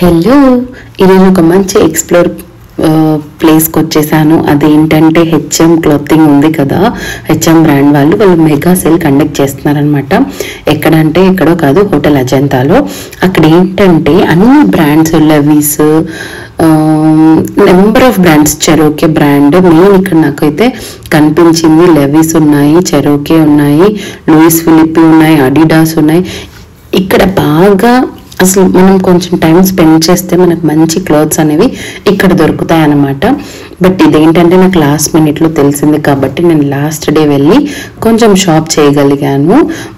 Hello, ఈరోజు ఒక మంచి ఎక్స్ప్లోర్ ప్లేస్కి వచ్చేసాను. అదేంటంటే హెచ్ఎం క్లాతింగ్ ఉంది కదా, హెచ్ఎం బ్రాండ్ వాళ్ళు మెగా సేల్ కండక్ట్ చేస్తున్నారనమాట. ఎక్కడంటే ఎక్కడో కాదు, హోటల్ అజంతాలో. అక్కడ ఏంటంటే అన్ని brands, Levi's, number of brands, Cherokee brand main ఇక్కడ నాకైతే కనిపించింది. లెవీస్ ఉన్నాయి, చెరోకే ఉన్నాయి, లూయిస్ ఫిలిప్పి ఉన్నాయి, అడిడాస్ ఉన్నాయి. ఇక్కడ బాగా అసలు మనం కొంచెం టైం స్పెండ్ చేస్తే మనకు మంచి క్లాత్స్ అనేవి ఇక్కడ దొరుకుతాయి అన్నమాట. బట్ ఇదేంటంటే నాకు లాస్ట్ మినిట్లో తెలిసింది కాబట్టి నేను లాస్ట్ డే వెళ్ళి కొంచెం షాప్ చేయగలిగాను.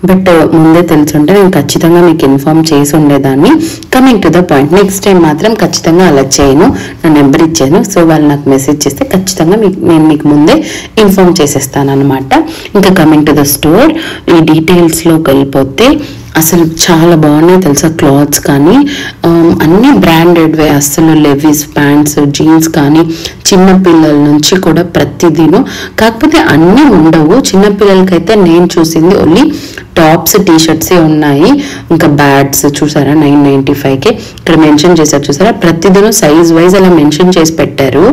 బట్ ముందే తెలుసుంటే నేను ఖచ్చితంగా మీకు ఇన్ఫార్మ్ చేసి ఉండేదాన్ని. Coming to the point, next time మాత్రం ఖచ్చితంగా అలా చేయను. నా నెంబర్ ఇచ్చాను, సో వాళ్ళు నాకు మెసేజ్ చేస్తే ఖచ్చితంగా నేను మీకు ముందే ఇన్ఫార్మ్ చేసేస్తాను అనమాట. ఇంకా కమింగ్ టు ద స్టోర్, ఈ డీటెయిల్స్లోకి వెళ్ళిపోతే అసలు చాలా బాగున్నాయి తెలుసా. క్లాత్స్ కానీ అన్ని బ్రాండెడ్వే, అసలు లెవీస్ ప్యాంట్స్, జీన్స్ కానీ చిన్నపిల్లల నుంచి కూడా ప్రతిదీను. కాకపోతే అన్నీ ఉండవు. చిన్నపిల్లలకైతే నేను చూసింది ఓన్లీ టాప్స్, టీషర్ట్సే ఉన్నాయి. ఇంకా బ్యాగ్స్ చూసారా 995కే ఇక్కడ మెన్షన్ చేశారు చూసారా. ప్రతిదీను సైజ్ వైజ్ అలా మెన్షన్ చేసి పెట్టారు.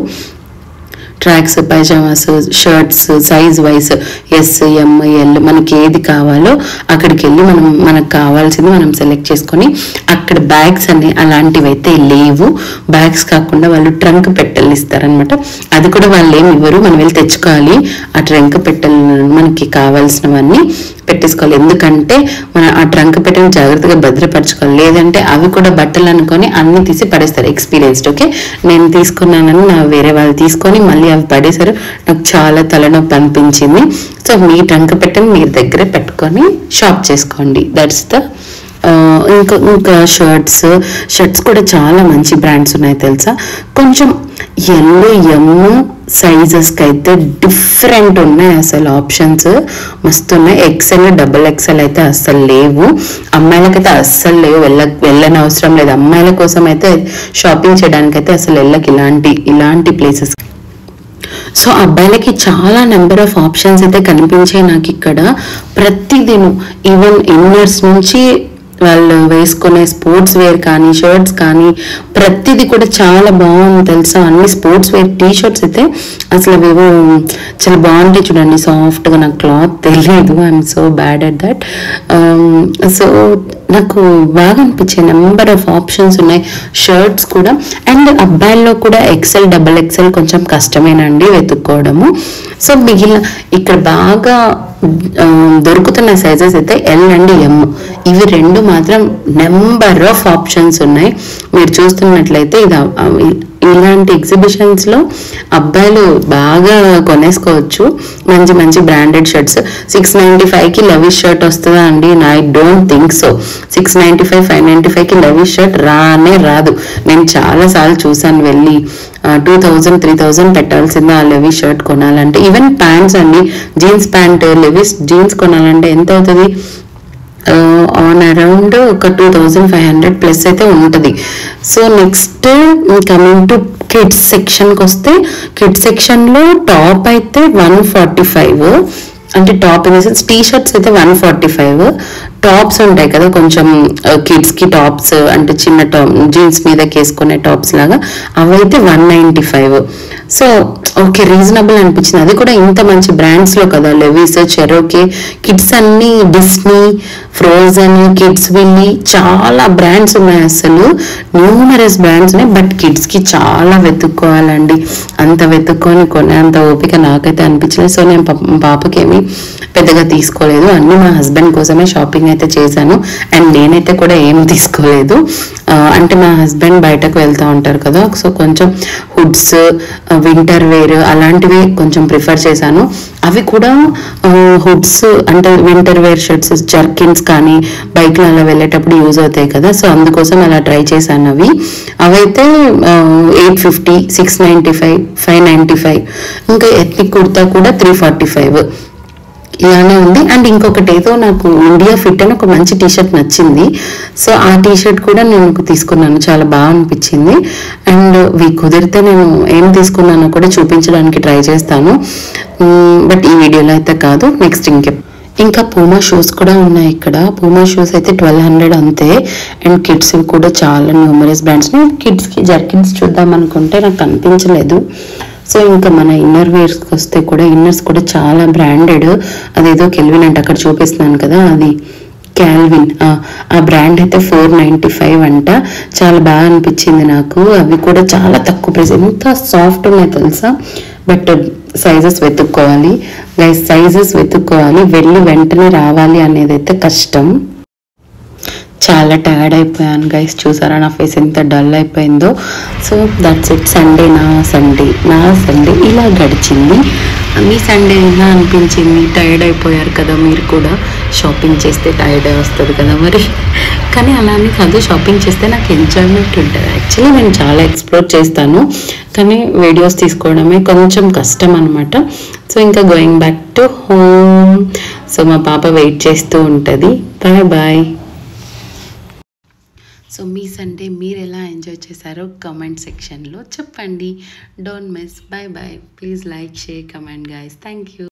Tracks, pyjamas, shirts size wise S, M, L మనకి ఏది కావాలో అక్కడికి వెళ్ళి మనకు కావాల్సింది మనం సెలెక్ట్ చేసుకొని, అక్కడ బ్యాగ్స్ అన్ని అలాంటివి అయితే లేవు. బ్యాగ్స్ కాకుండా వాళ్ళు ట్రంక్ పెట్టెలు ఇస్తారనమాట. అది కూడా వాళ్ళు ఏమి ఇవ్వరు, మనం వెళ్ళి తెచ్చుకోవాలి. ఆ ట్రంక్ పెట్టెలు మనకి కావాల్సినవన్నీ పెట్టేసుకోవాలి. ఎందుకంటే మనం ఆ ట్రంక్ పెట్టెని జాగ్రత్తగా భద్రపరచుకోవాలి, లేదంటే అవి కూడా బట్టలు అనుకొని అన్ని తీసి పడేస్తారు. ఎక్స్పీరియన్స్డ్. ఓకే, నేను తీసుకున్నానని నా వేరే వాళ్ళు తీసుకొని మళ్ళీ అవి పడేశారు. నాకు చాలా తలనొప్పి అనిపించింది. సో మీ ట్రంక్ పెట్టెని మీరు దగ్గర పెట్టుకొని షాప్ చేసుకోండి. దట్స్ ద ఇంకా షర్ట్స్ కూడా చాలా మంచి బ్రాండ్స్ ఉన్నాయి తెలుసా. కొంచెం ఎల్, ఎం సైజెస్కి అయితే డిఫరెంట్ ఉన్నాయి. అసలు ఆప్షన్స్ మస్తు ఉన్నాయి. ఎక్సెల్, డబుల్ ఎక్సెల్ అయితే అస్సలు లేవు. అమ్మాయిలకైతే అస్సలు లేవు, వెళ్ళని అవసరం లేదు. అమ్మాయిల కోసం అయితే షాపింగ్ చేయడానికి అయితే అసలు ఇలాంటి ప్లేసెస్. సో అబ్బాయిలకి చాలా నెంబర్ ఆఫ్ ఆప్షన్స్ అయితే కనిపించాయి నాకు ఇక్కడ. ప్రతిదినం ఈవెన్ ఇన్నర్స్ నుంచి వాళ్ళు వేసుకునే స్పోర్ట్స్ వేర్ కానీ, షర్ట్స్ కానీ ప్రతిదీ కూడా చాలా బాగుంది తెలుసా. అన్ని స్పోర్ట్స్ వేర్ టీషర్ట్స్ అయితే అసలు అవేవో చాలా బాగుంటాయి చూడండి, సాఫ్ట్గా. నాకు క్లాత్ తెలియదు, I'm so bad at that. So నాకు బాగా అనిపించాయి. నెంబర్ ఆఫ్ ఆప్షన్స్ ఉన్నాయి. షర్ట్స్ కూడా, అండ్ అబ్బాయిల్లో కూడా ఎక్సెల్, డబుల్ ఎక్సెల్ కొంచెం కష్టమేనండి వెతుక్కోవడము. సో మిగిలిన ఇక్కడ బాగా దొరుకుతున్న సైజెస్ అయితే ఎల్ అండ్ ఎం, ఇవి రెండు మాత్రం నెంబర్ ఆఫ్ ఆప్షన్స్ ఉన్నాయి. మీరు చూస్తున్నట్లయితే ఇలాంటి ఎగ్జిబిషన్స్ లో అబ్బాయిలు బాగా కొనేసుకోవచ్చు మంచి మంచి బ్రాండెడ్ షర్ట్స్. 695కి లెవిస్ షర్ట్ వస్తుందా అండి? I don't think so. 695, 595కి లెవిస్ షర్ట్ రాదు. నేను చాలా సార్లు చూసాను వెళ్ళి. 2000, 3000 పెట్టాల్సిందే ఆ లెవిస్ షర్ట్ కొనాలంటే. ఈవెన్ ప్యాంట్స్ అండి, జీన్స్ ప్యాంట్, లెవిస్ జీన్స్ కొనాలంటే ఎంత అవుతుంది? ఆన్ అరౌండ్ ఒక 2500 ప్లస్ అయితే ఉంటుంది. So next coming to kids సెక్షన్కి వస్తే, కిడ్స్ సెక్షన్లో టాప్ అయితే 145, అంటే top in the sense T shirts అయితే 145. టాప్స్ ఉంటాయి కదా కొంచెం కిడ్స్కి టాప్స్, అంటే చిన్న టాప్ జీన్స్ మీదకి వేసుకునే టాప్స్ లాగా, అవైతే 195. సో ఓకే, రీజనబుల్ అనిపించింది. అది కూడా ఇంత మంచి బ్రాండ్స్లో కదా. లెవీస్, చెరోకే, కిడ్స్ అన్ని డిస్నీ, ఫ్రోజన్, కిడ్స్ విల్లీ, చాలా బ్రాండ్స్ ఉన్నాయి. అసలు న్యూమరస్ బ్రాండ్స్ ఉన్నాయి. బట్ కిడ్స్కి చాలా వెతుక్కోవాలండి. అంత వెతుక్కొని కొనేంత ఓపిక నాకైతే అనిపించలేదు. సో నేను పాపకేమి పెద్దగా తీసుకోలేదు. అన్ని మా హస్బెండ్ కోసమే షాపింగ్ అయితే చేశాను. అండ్ నేనైతే కూడా ఏం తీసుకోలేదు. అంటే మా హస్బెండ్ బయటకు వెళ్తూ ఉంటారు కదా, సో కొంచెం హుడ్స్, వింటర్ వేర్ అలాంటివి కొంచెం ప్రిఫర్ చేశాను. అవి కూడా హుడ్స్ అంటే వింటర్ వేర్ షర్ట్స్, జర్కిన్స్ కానీ బైక్లో అలా వెళ్ళేటప్పుడు యూజ్ అవుతాయి కదా. సో అందుకోసం అలా ట్రై చేశాను. అవైతే 850, 695, 595. ఇంకా ఎథ్నిక్ కుర్తా కూడా 345 ఇలానే ఉంది. అండ్ ఇంకొకటి ఏదో నాకు ఇండియా ఫిట్ అని ఒక మంచి టీషర్ట్ నచ్చింది. సో ఆ టీషర్ట్ కూడా నేను తీసుకున్నాను, చాలా బాగా అనిపించింది. అండ్ కుదిరితే నేను ఏం తీసుకున్నానో కూడా చూపించడానికి ట్రై చేస్తాను. బట్ ఈ వీడియోలో అయితే కాదు, నెక్స్ట్ ఇంకా పూమా షూస్ కూడా ఉన్నాయి ఇక్కడ. పూమా షూస్ అయితే 1200 అంతే. అండ్ కిడ్స్ కూడా చాలా న్యూమరస్ బ్రాండ్స్. నేను కిడ్స్కి జర్కిన్స్ చూద్దాం అనుకుంటే నాకు కనిపించలేదు. సో ఇంకా మన ఇన్నర్ వేర్స్కి వస్తే కూడా ఇన్నర్స్ కూడా చాలా బ్రాండెడ్. అదేదో కెల్విన్ అంటే అక్కడ చూపిస్తున్నాను కదా, అది క్యాల్విన్. ఆ బ్రాండ్ అయితే 495 అంట. చాలా బాగా అనిపించింది నాకు. అవి కూడా చాలా తక్కువ ప్రైస్. ఎంత సాఫ్ట్ ఉన్నాయి తెలుసా. బట్ సైజెస్ వెతుక్కోవాలి గైస్, సైజెస్ వెతుక్కోవాలి. వెళ్ళి వెంటనే రావాలి అనేది అయితే కష్టం. చాలా టైర్డ్ అయిపోయాను గైస్. చూసారా నా ఫేస్ ఎంత డల్ అయిపోయిందో. So that's it. నా సండే ఇలా గడిచింది. మీ సండే ఎలా అనిపించింది? టైర్డ్ అయిపోయారు కదా మీరు కూడా. షాపింగ్ చేస్తే టైర్డ్ వస్తుంది కదా మరి. కానీ అలానే కాదు, షాపింగ్ చేస్తే నాకు ఎంజాయ్మెంట్ ఉంటుంది. యాక్చువల్లీ నేను చాలా ఎక్స్ప్లోర్ చేస్తాను, కానీ వీడియోస్ తీసుకోవడమే కొంచెం కష్టం అనమాట. సో ఇంకా going back to home. So మా పాప వెయిట్ చేస్తూ ఉంటుంది. Bye bye. సో మీ సండే మీరు ఎలా ఎంజాయ్ చేశారో కమెంట్ సెక్షన్లో చెప్పండి. Don't miss. Bye bye. Please like, share, comment guys. Thank you.